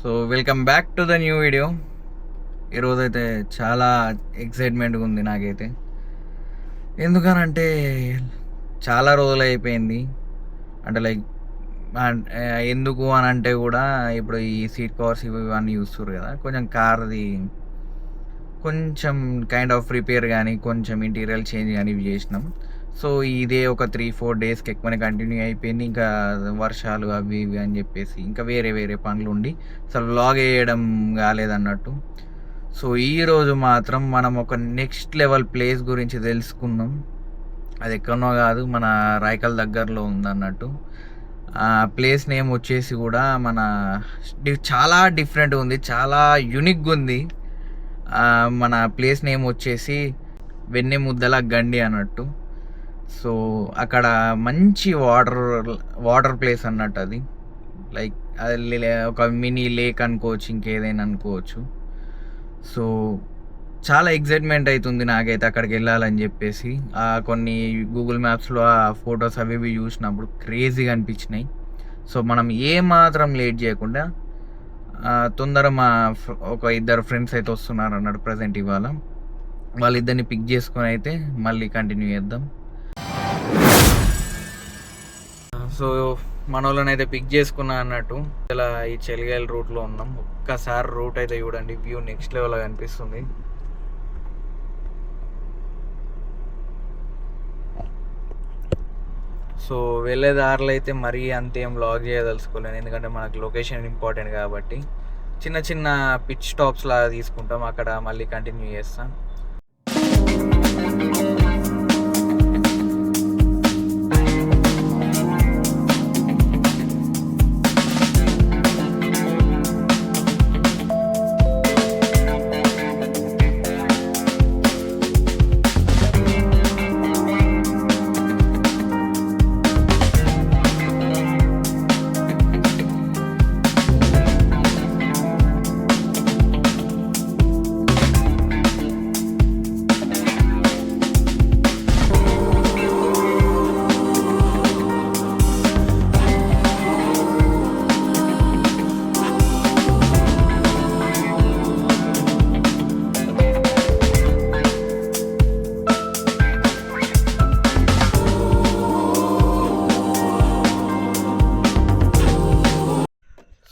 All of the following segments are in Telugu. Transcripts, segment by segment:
So welcome back to the new video. ఈరోజైతే చాలా ఎక్సైట్మెంట్గా ఉంది నాకైతే. ఎందుకనంటే చాలా రోజులు అయిపోయింది. అంటే లైక్ ఎందుకు అని అంటే కూడా ఇప్పుడు ఈ సీట్ కవర్స్ ఇవన్నీ చూస్తారు కదా, కొంచెం కార్ది కొంచెం కైండ్ ఆఫ్ రిపేర్ కానీ కొంచెం ఇంటీరియర్ చేంజ్ కానీ ఇవి చేసినాం. సో ఇదే ఒక 3-4 డేస్కి ఎక్కువనే కంటిన్యూ అయిపోయింది. ఇంకా వర్షాలు అవి ఇవి అని చెప్పేసి ఇంకా వేరే వేరే పనులు ఉండి అసలు వ్లాగ్ వేయడం కాలేదన్నట్టు. సో ఈరోజు మాత్రం మనం ఒక నెక్స్ట్ లెవెల్ ప్లేస్ గురించి తెలుసుకున్నాం. అది ఎక్కడనో కాదు, మన రాయకల్ దగ్గరలో ఉందన్నట్టు. ఆ ప్లేస్ నేమ్ వచ్చేసి కూడా మన చాలా డిఫరెంట్గా ఉంది, చాలా యూనిక్గా ఉంది. మన ప్లేస్ నేమ్ వచ్చేసి వెన్నెముద్దల గండి అన్నట్టు. సో అక్కడ మంచి వాటర్ ప్లేస్ అన్నట్టు. అది లైక్ అది ఒక మినీ లేక్ అనుకోవచ్చు, ఇంకేదైనా అనుకోవచ్చు. సో చాలా ఎగ్జైట్మెంట్ అవుతుంది నాకైతే అక్కడికి వెళ్ళాలని చెప్పేసి. కొన్ని గూగుల్ మ్యాప్స్లో ఆ ఫొటోస్ అవి ఇవి చూసినప్పుడు క్రేజీగా అనిపించినాయి. సో మనం ఏమాత్రం లేట్ చేయకుండా తొందర ఒక ఇద్దరు ఫ్రెండ్స్ అయితే వస్తున్నారు అన్నాడు ప్రజెంట్ ఇవాళ. వాళ్ళిద్దరిని పిక్ చేసుకొని అయితే మళ్ళీ కంటిన్యూ చేద్దాం. సో మన వాళ్ళని అయితే పిక్ చేసుకున్నా అన్నట్టు. ఇలా ఈ చెలిగాయల రూట్లో ఉన్నాం. ఒక్కసారి రూట్ అయితే చూడండి, వ్యూ నెక్స్ట్ లెవెల్ కనిపిస్తుంది. సో వెళ్ళే దారిలో అయితే మరీ అంతేం వ్లాగ్ చేయదలుచుకోలేను, ఎందుకంటే మనకు లొకేషన్ ఇంపార్టెంట్ కాబట్టి. చిన్న చిన్న పిచ్ స్టాప్స్ లాగా తీసుకుంటాం, అక్కడ మళ్ళీ కంటిన్యూ చేస్తాం.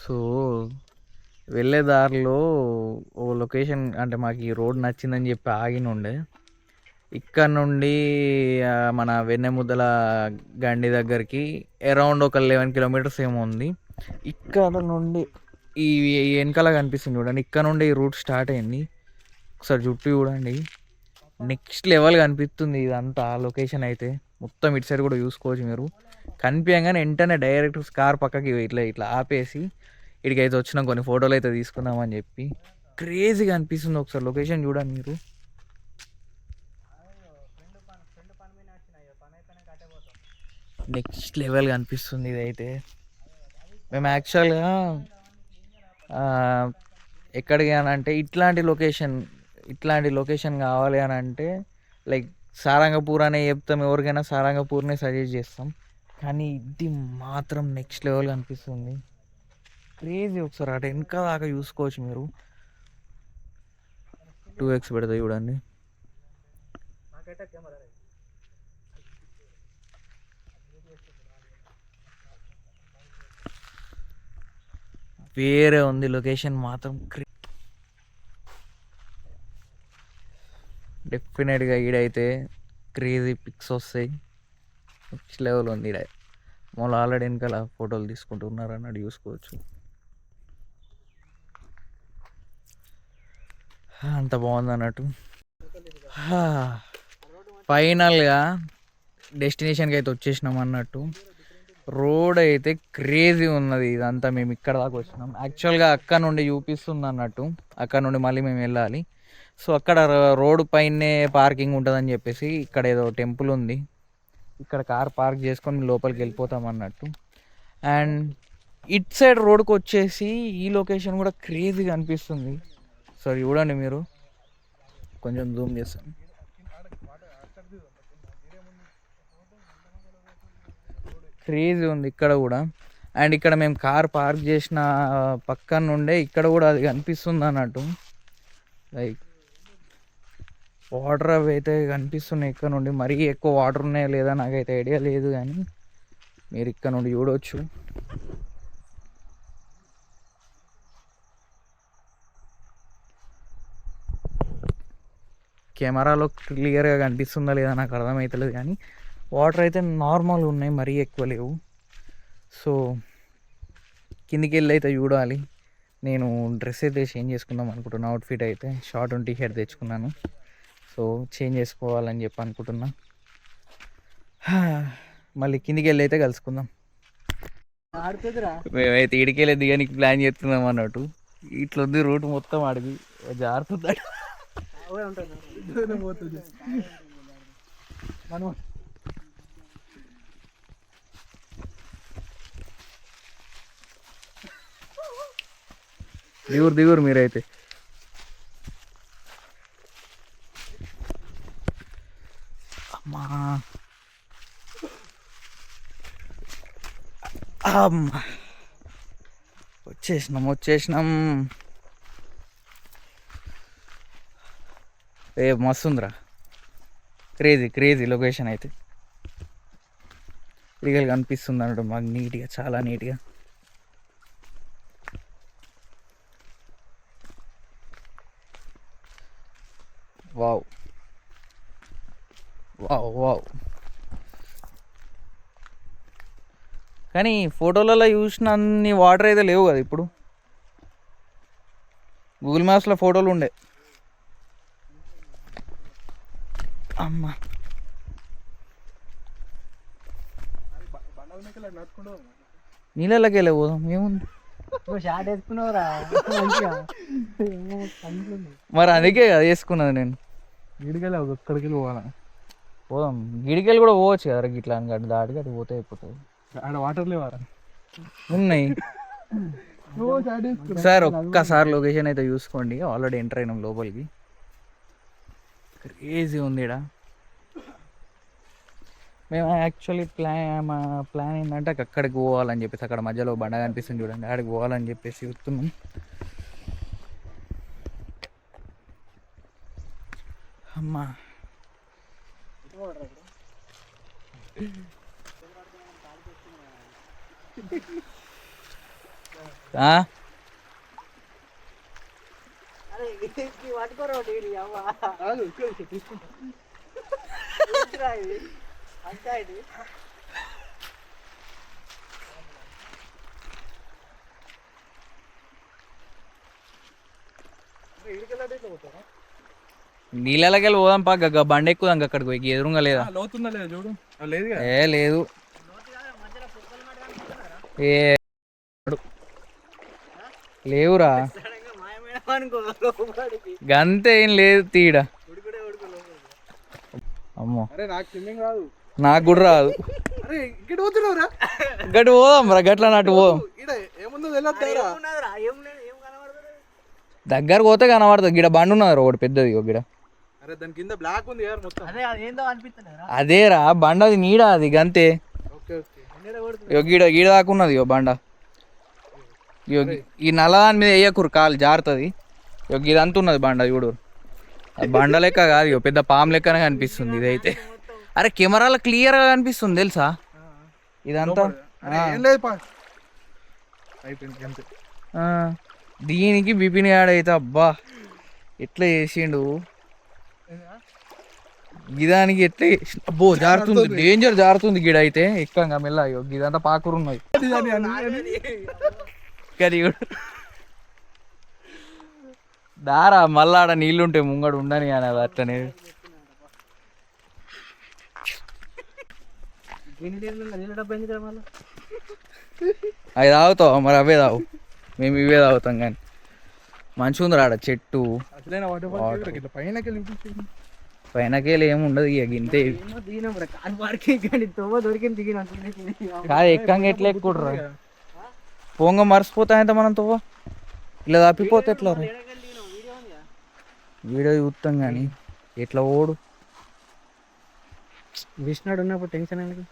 సో వెళ్ళే దారిలో ఓ లొకేషన్, అంటే మాకు ఈ రోడ్ నచ్చిందని చెప్పి ఆగిన ఉండే. ఇక్కడ నుండి మన వెన్నెముద్దల గండి దగ్గరికి అరౌండ్ ఒక 11 కిలోమీటర్స్ ఏమో ఉంది. ఇక్కడ నుండి ఈ వెనకాల కనిపిస్తుంది చూడండి, ఇక్కడ నుండి ఈ రూట్ స్టార్ట్ అయింది. ఒకసారి చుట్టూ చూడండి, నెక్స్ట్ లెవెల్ కనిపిస్తుంది ఇదంతా లొకేషన్ అయితే. మొత్తం ఇటు సైడ్ కూడా చూసుకోవచ్చు మీరు. కనిపించగానే వెంటనే డైరెక్ట్ కార్ పక్కకి ఇట్లా ఇట్లా ఆపేసి ఇక్కడికైతే వచ్చినాం, కొన్ని ఫోటోలు అయితే తీసుకుందామని చెప్పి. క్రేజీగా అనిపిస్తుంది, ఒకసారి లొకేషన్ చూడండి మీరు. నెక్స్ట్ లెవెల్ కనిపిస్తుంది ఇదైతే. మేము యాక్చువల్గా ఎక్కడికి అని అంటే ఇట్లాంటి లొకేషన్ కావాలి అని అంటే లైక్ సారంగపూర్ అనే చెప్తాం, ఎవరికైనా సారంగపూర్నే సజెస్ట్ చేస్తాం. కానీ ఇది మాత్రం నెక్స్ట్ లెవెల్ కనిపిస్తుంది, క్రేజీ. ఒకసారి అటు వెనక దాకా చూసుకోవచ్చు మీరు. 2x పెడతా చూడండి. వేరే ఉంది లొకేషన్ మాత్రం. డెఫినెట్గా ఈడైతే క్రేజీ పిక్స్ వస్తాయి, నెక్స్ట్ లెవెల్ ఉంది ఈడ. మళ్ళీ ఆల్రెడీ వెనకాల ఫోటోలు తీసుకుంటున్నారు అన్నట్టు చూసుకోవచ్చు. అంత బాగుంది అన్నట్టు. ఫైనల్గా డెస్టినేషన్కి అయితే వచ్చేసినాం అన్నట్టు. రోడ్ అయితే క్రేజీ ఉన్నది ఇదంతా. మేము ఇక్కడ దాకా వచ్చినాం. యాక్చువల్గా అక్కడ నుండి చూపిస్తుంది అన్నట్టు, అక్కడ నుండి మళ్ళీ మేము వెళ్ళాలి. సో అక్కడ రోడ్ పైనే పార్కింగ్ ఉంటుందని చెప్పేసి ఇక్కడ ఏదో టెంపుల్ ఉంది, ఇక్కడ కార్ పార్క్ చేసుకొని లోపలికి వెళ్ళిపోతాం అన్నట్టు. అండ్ ఇట్ సైడ్ రోడ్కి వచ్చేసి ఈ లొకేషన్ కూడా క్రేజీగా అనిపిస్తుంది. సరే చూడండి మీరు, కొంచెం జూమ్ చేస్తాను. క్రేజీ ఉంది ఇక్కడ కూడా. అండ్ ఇక్కడ మేము కార్ పార్క్ చేసిన పక్కన నుండే ఇక్కడ కూడా అది కనిపిస్తుంది అన్నట్టు. లైక్ వాటర్ అవి అయితే కనిపిస్తున్నాయి ఇక్కడ నుండి. మరీ ఎక్కువ వాటర్ ఉన్నాయా లేదా నాకైతే ఐడియా లేదు, కానీ మీరు ఇక్కడ నుండి చూడవచ్చు. కెమెరాలో క్లియర్గా కనిపిస్తుందా లేదా నాకు అర్థమవుతలేదు, కానీ వాటర్ అయితే నార్మల్ ఉన్నాయి, మరీ ఎక్కువ లేవు. సో కిందికి వెళ్ళి అయితే చూడాలి. నేను డ్రెస్ అయితే చేంజ్ చేసుకుందాం అనుకుంటున్నా. అవుట్ఫిట్ అయితే షార్ట్ టీ షర్ట్ తెచ్చుకున్నాను, సో చేంజ్ చేసుకోవాలని చెప్పి అనుకుంటున్నా. మళ్ళీ కిందికి వెళ్ళి అయితే కలుసుకుందాం. మేమైతే ఇడికెళ్ళి దిగానికి ప్లాన్ చేస్తున్నాం అన్నట్టు. ఇట్లా ఉంది రూట్ మొత్తం అడిగి జారుతుంది. దిగురు మీరైతే. అమ్మా వచ్చేసినాం. మస్తుందిరా, క్రేజీ లొకేషన్ అయితే. రియల్గా అనిపిస్తుంది అన్నట్టు మాకు నీట్గా, చాలా నీట్గా. వావ్. కానీ ఫోటోలలో చూసిన అన్ని వాటర్ అయితే లేవు కదా ఇప్పుడు. గూగుల్ మ్యాప్స్లో ఫోటోలు ఉండే. అమ్మా నీళ్ళకి వెళ్ళే పోదాం, ఏముంది. మరి అందుకే కదా వేసుకున్నది నేను. గిడికెళ్ళి ఒక్కడికి పోదాం. గిడికెళ్ళి కూడా పోవచ్చు కదా గిట్లా అని దాటికి అటు పోతే అయిపోతుంది. వాటర్ లేవారా? ఉన్నాయి సార్. ఒక్కసారి లొకేషన్ అయితే చూసుకోండి. ఆల్రెడీ ఎంటర్ అయినాం లోపలికి. క్రేజీ ఉంది ఇక్కడ. మేము యాక్చువల్లీ ప్లాన్ ఏంటంటే అక్కడికి పోవాలని చెప్పేసి, అక్కడ మధ్యలో బండ కనిపిస్తుంది చూడండి, అక్కడికి పోవాలని చెప్పేసి చూస్తున్నాం. అమ్మా నీళ్ళకెళ్ళి పోదాం పా. బండి ఎక్కుదాం అక్కడికి పోయి. ఎదురుగా లేదా? చూడు. లేదు. లేవురా, గంతే ఏం లేదు తీడ. అమ్మో నాకు కూడా రాదు. గట్టి పోదాం రా, గట్ల నాటు పోదాం. దగ్గర పోతే కనబడుతుంది. గిడ బండి ఉన్నది ఒకటి పెద్దది. గిడ అదేరా బండ, అది నీడ, అది గంతే. గీడ దాకున్నది బండ. ఈ నల్లదాని మీద వేయకురు, కాలు జారుతుంది. ఇదంతా ఉన్నది బండ చూడు. బండ లెక్క కాదు, పెద్ద పాము లెక్కనే కనిపిస్తుంది ఇదైతే. అరే కెమెరాలో క్లియర్ గా కనిపిస్తుంది తెలుసా ఇదంతా. దీనికి బిపిన్ యాడ్ అయితే అబ్బా ఎట్లా చేసిండు. గిదానికి ఎట్లా అబ్బో జారుతుంది, డేంజర్ జారుతుంది గిడ అయితే. ఎక్కంగా మెల్ల ఇదంతా పాకురు ఉన్నది. దారా మళ్ళా ఆడ నీళ్ళుంటే ముంగడు ఉండని అని అది అట్లనే. అవి తాగుతావు మరి, అవే తాగు. మేము ఇవే తాగుతాం. కానీ మంచిగా ఉంది ఆడ చెట్టు. పైనకెళ్ళి ఏముండదు ఇక గింతే. కాదు ఎక్కంగా ఎట్లా ఎక్కుండ్రా, పొంగ మర్చిపోతాయంత మనం తవ్వ. ఇలా తప్పిపోతే ఎట్లా? వీడియో చూస్తాం కానీ ఎట్లా ఓడు. విష్ణుడు ఉన్నప్పుడు టెన్షన్ ఎందుకు?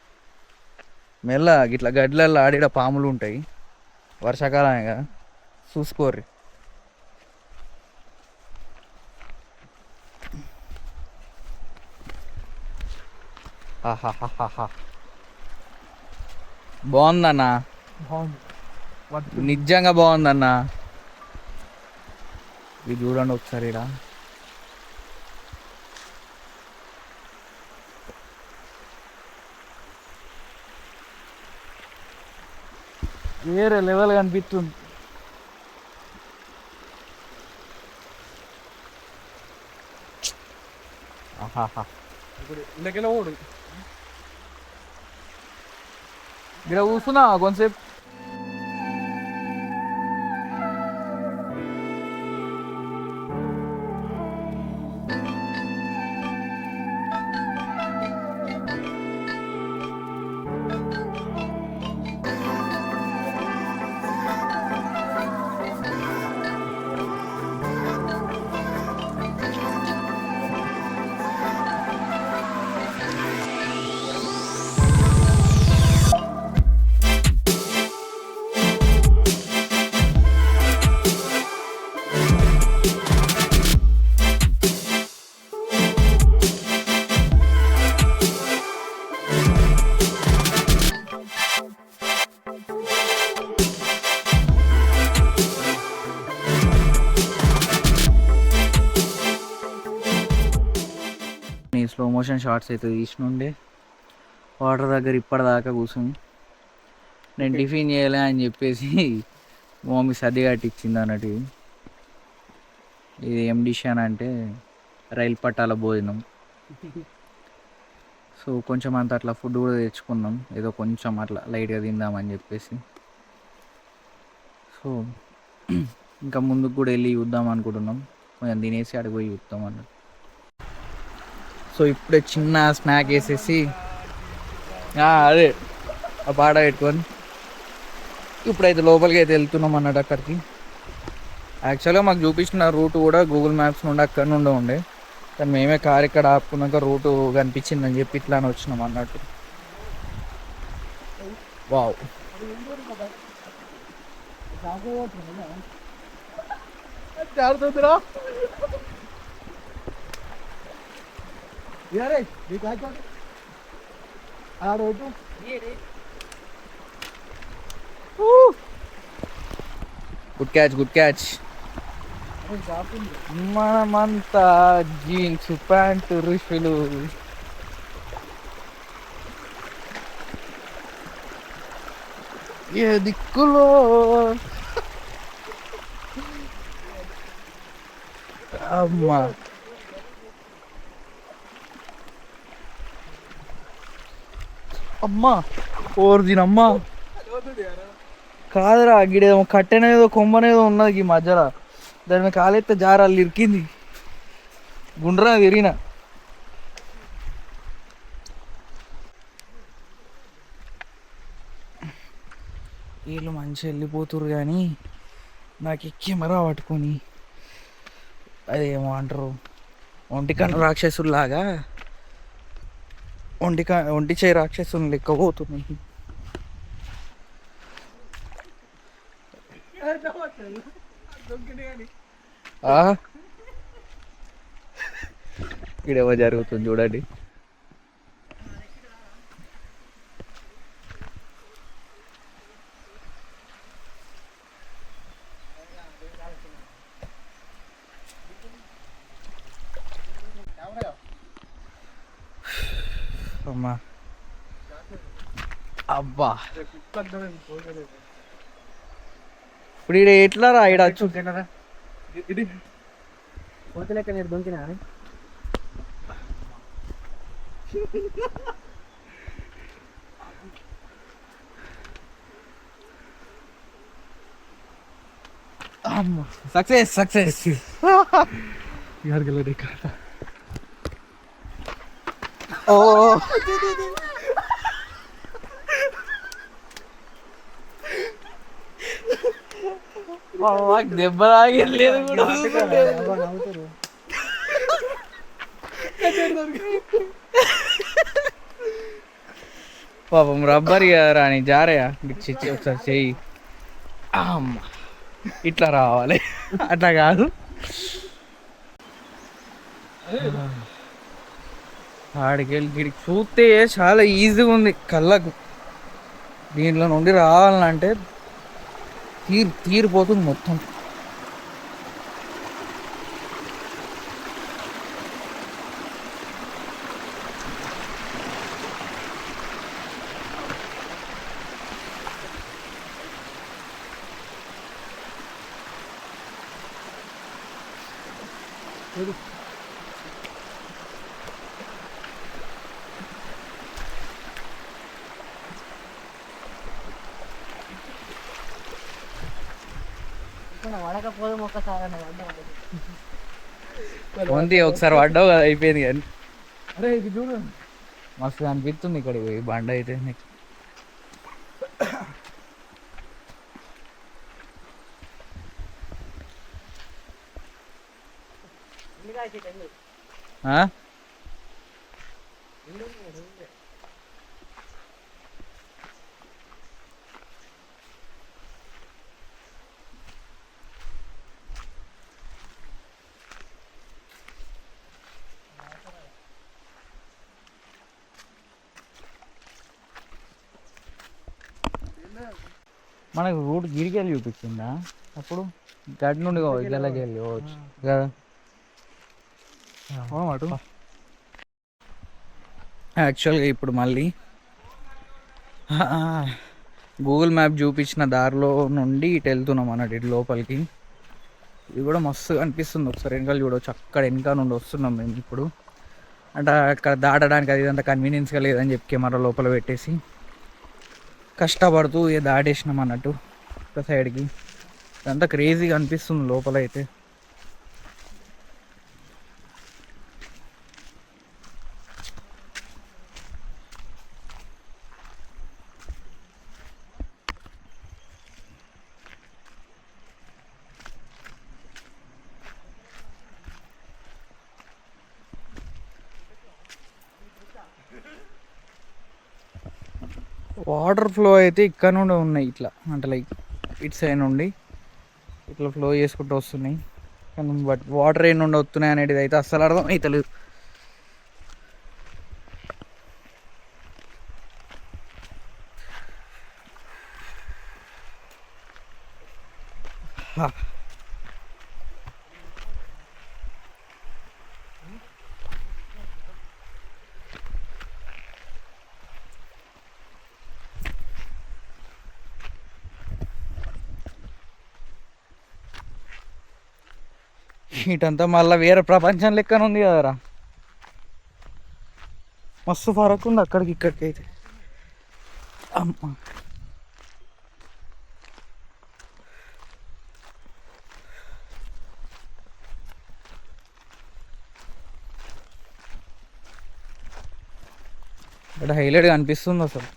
మెల్ల ఇట్లా గడ్లల్లో ఆడిడ పాములు ఉంటాయి, వర్షాకాలమే కదా, చూసుకోర్రి. ఆహాహాహా, బాగుందన్నా, నిజంగా బాగుందన్నా. ఇది చూడండి ఒకసారి ఇక్కడ. వేరే లెవెల్ కనిపిస్తుంది. ఇక్కడ కూర్చున్నా కొంతసేపు. స్లో మోషన్ షార్ట్స్ అయితే తీసినుండే వాటర్ దగ్గర ఇప్పటిదాకా కూర్చుని నేను టిఫిన్ చేయలే అని చెప్పేసి మమ్మీ సర్ది కట్టించింది అన్నట్టు. ఇది ఏం డిష్ అని అంటే రైలు పట్టాల భోజనం. సో కొంచెం అంత అట్లా ఫుడ్ కూడా తెచ్చుకున్నాం, ఏదో కొంచెం అట్లా లైట్గా తిందామని చెప్పేసి. సో ఇంకా ముందుకు కూడా వెళ్ళి చూద్దాం అనుకుంటున్నాం, కొంచెం తినేసి అడిగి పోయి చూద్దాం అన్నట్టు. సో ఇప్పుడే చిన్న స్నాక్ వేసేసి అదే ఆ పాట పెట్టుకొని ఇప్పుడైతే లోపలికి అయితే వెళ్తున్నాం అన్నట్టు అక్కడికి. యాక్చువల్గా మాకు చూపించిన రూట్ కూడా గూగుల్ మ్యాప్స్ నుండి అక్కడ నుండి ఉండే, కానీ మేమే కార్ ఇక్కడ ఆపుకున్నాక రూటు కనిపించిందని చెప్పి ఇట్లా అని వచ్చినాం అన్నట్టు. Wow, good catch, good catch. మనమంతా జీన్స్ ప్యాంటు ఋషులు. ఏ దిక్కులో అమ్మా, అమ్మా ఓర్దినమ్మా కాదురా, గిడేమో కట్టెనేదో కొమ్మనేదో ఉన్నది ఈ మధ్యలో, దాని మీద కాలెత్తే జారాలు ఇరికింది, గుండ్రా తిరిగిన. వీళ్ళు మంచిగా వెళ్ళిపోతురు కానీ నాకు కెమెరా పట్టుకొని అదేమో అంటారు ఒంటికన్ను రాక్షసుల్లాగా ఒంటి చేయి రాక్షసుని లెక్క పోతున్నాయి. ఇక్కడేమో జరుగుతుంది చూడండి. అమ్మా అబ్బా, ఇప్పుడు ఈడ ఎట్లా రా ఈడ పోతలేక నేను దొంకినా सक्सेस सक्सेस यार गले देखा था ओ దెబ్బలాగలేదు కూడా పాపం రబ్బర్ రాని జారయా చిచ్చి ఒకసారి చెయ్యి అమ్మ ఇట్లా రావాలి అట్లా కాదు. ఆడికెళ్ళి గిడికి చూస్తే చాలా ఈజీగా ఉంది కళ్ళకు. దీంట్లో నుండి రావాలంటే తీరిపోతుంది మొత్తం. వడకపోదు ఒక్కసారి ఉంది ఒకసారి పడ్డావు కదా అయిపోయింది కానీ. అరే ఇది చూడు మస్తు అనిపిస్తుంది ఇక్కడ పోయి బండ అయితే నీకు. ఆ? మనకు రూట్ గిరికెళ్ళి చూపించిందా అప్పుడు? గడి నుండి ఇళ్ళకి వెళ్ళి పోవచ్చు కదా. అటు యాక్చువల్గా ఇప్పుడు మళ్ళీ గూగుల్ మ్యాప్ చూపించిన దారిలో నుండి ఇటు వెళ్తున్నాం అన్నట్టు ఇటు లోపలికి. ఇది కూడా మస్తు అనిపిస్తుంది. ఒకసారి వెనకాల చూడవచ్చు, అక్కడ వెనక నుండి వస్తున్నాం మేము ఇప్పుడు. అంటే అక్కడ దాటడానికి అది ఇదంతా కన్వీనియన్స్గా లేదని చెప్పి కెమెరా లోపల పెట్టేసి కష్టపడుతూ దాటేసినాం అన్నట్టు ఒక సైడ్కి. ఇదంతా క్రేజీగా అనిపిస్తుంది లోపల అయితే. వాటర్ ఫ్లో అయితే ఇక్కడ నుండి ఉన్నాయి ఇట్లా, అంటే లైక్ ఇటు సైడ్ నుండి ఇట్లా ఫ్లో చేసుకుంటూ వస్తున్నాయి. కానీ బట్ వాటర్ ఏ నుండి వస్తున్నాయి అనేది అయితే అస్సలు అర్థం అవుతలేదు. ఇటంతా మళ్ళీ వేరే ప్రపంచం లెక్కన ఉంది కదరా. మస్తు ఫరక్ ఉంది అక్కడికి ఇక్కడికి అయితే. అమ్మ ఇక్కడ హైలైట్గా అనిపిస్తుంది అసలు.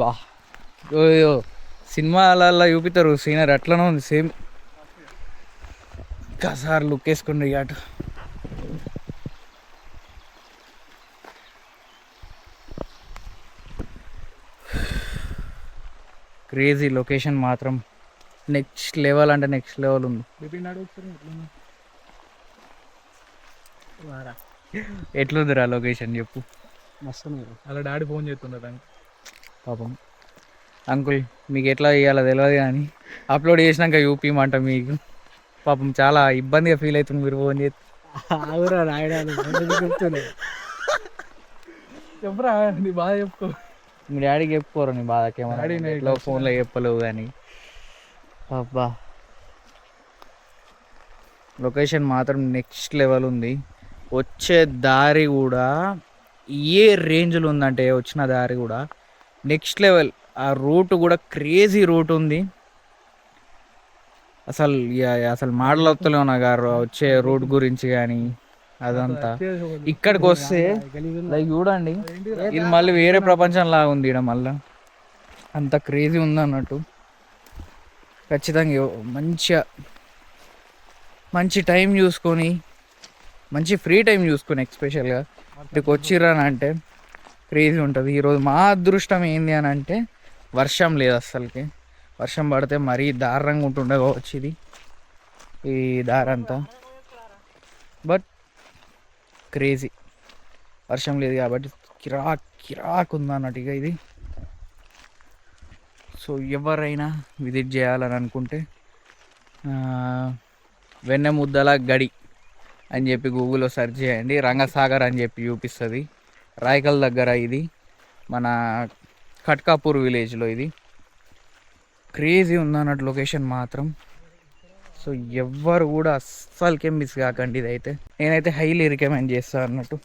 బా సినిమాలలో చూపిస్తారు సీనరీ అట్లనే ఉంది సేమ్. ఒకసారి లుక్ వేసుకుండ్రి అటు. క్రేజీ లొకేషన్ మాత్రం నెక్స్ట్ లెవెల్ అంటే నెక్స్ట్ లెవెల్ ఉంది. ఎట్లుందిరా లొకేషన్ చెప్పు. మస్తు అలా డాడీ ఫోన్ చేస్తుండే దానికి. పాపం అంకుల్ మీకు ఎట్లా చేయాలో తెలియదు కానీ అప్లోడ్ చేసినాక చూపిమంట మీకు. పాపం చాలా ఇబ్బందిగా ఫీల్ అవుతుంది మీరు ఫోన్ చేస్తే. చెప్పురా నీ బాధ చెప్పుకో. మీ డాడీకి చెప్పుకోరు నీ బాధకేమో ఫోన్లో చెప్పలేవు కానీ. అబ్బా లొకేషన్ మాత్రం నెక్స్ట్ లెవెల్ ఉంది. వచ్చే దారి కూడా ఏ రేంజ్లో ఉందంటే వచ్చిన దారి కూడా నెక్స్ట్ లెవెల్. ఆ రూట్ కూడా క్రేజీ రూట్ ఉంది అసలు. అసలు మాటలు నాకు వచ్చే రూట్ గురించి కానీ అదంతా. ఇక్కడికి వస్తే లైక్ చూడండి, ఇది మళ్ళీ వేరే ప్రపంచం లాగా ఉంది ఇక్కడ. మళ్ళీ అంత క్రేజీ ఉంది అన్నట్టు. ఖచ్చితంగా మంచిగా మంచి టైం చూసుకొని మంచి ఫ్రీ టైం చూసుకొని ఎక్స్పెషల్గా ఇక్కడికి వచ్చిర్రని అంటే క్రేజీ ఉంటుంది. ఈరోజు మా అదృష్టం ఏంది అని అంటే వర్షం లేదు అస్సలకి. వర్షం పడితే మరీ దారుణంగా ఉంటుండే కావచ్చు ఇది ఈ దారంతా. బట్ క్రేజీ వర్షం లేదు కాబట్టి కిరాక్ ఉందన్నట్టు ఇక ఇది. సో ఎవరైనా విజిట్ చేయాలని అనుకుంటే వెన్నెముద్దల గడి అని చెప్పి గూగుల్లో సెర్చ్ చేయండి. రంగసాగర్ అని చెప్పి చూపిస్తుంది. రాయకల్ దగ్గర ఇది మన ఖట్కాపూర్ విలేజ్లో. ఇది క్రేజీ ఉందన్నట్టు లొకేషన్ మాత్రం. సో ఎవ్వరు కూడా అస్సలకే మిస్ కాకండి. ఇదైతే నేనైతే హైలీ రికమెండ్ చేస్తాను అన్నట్టు.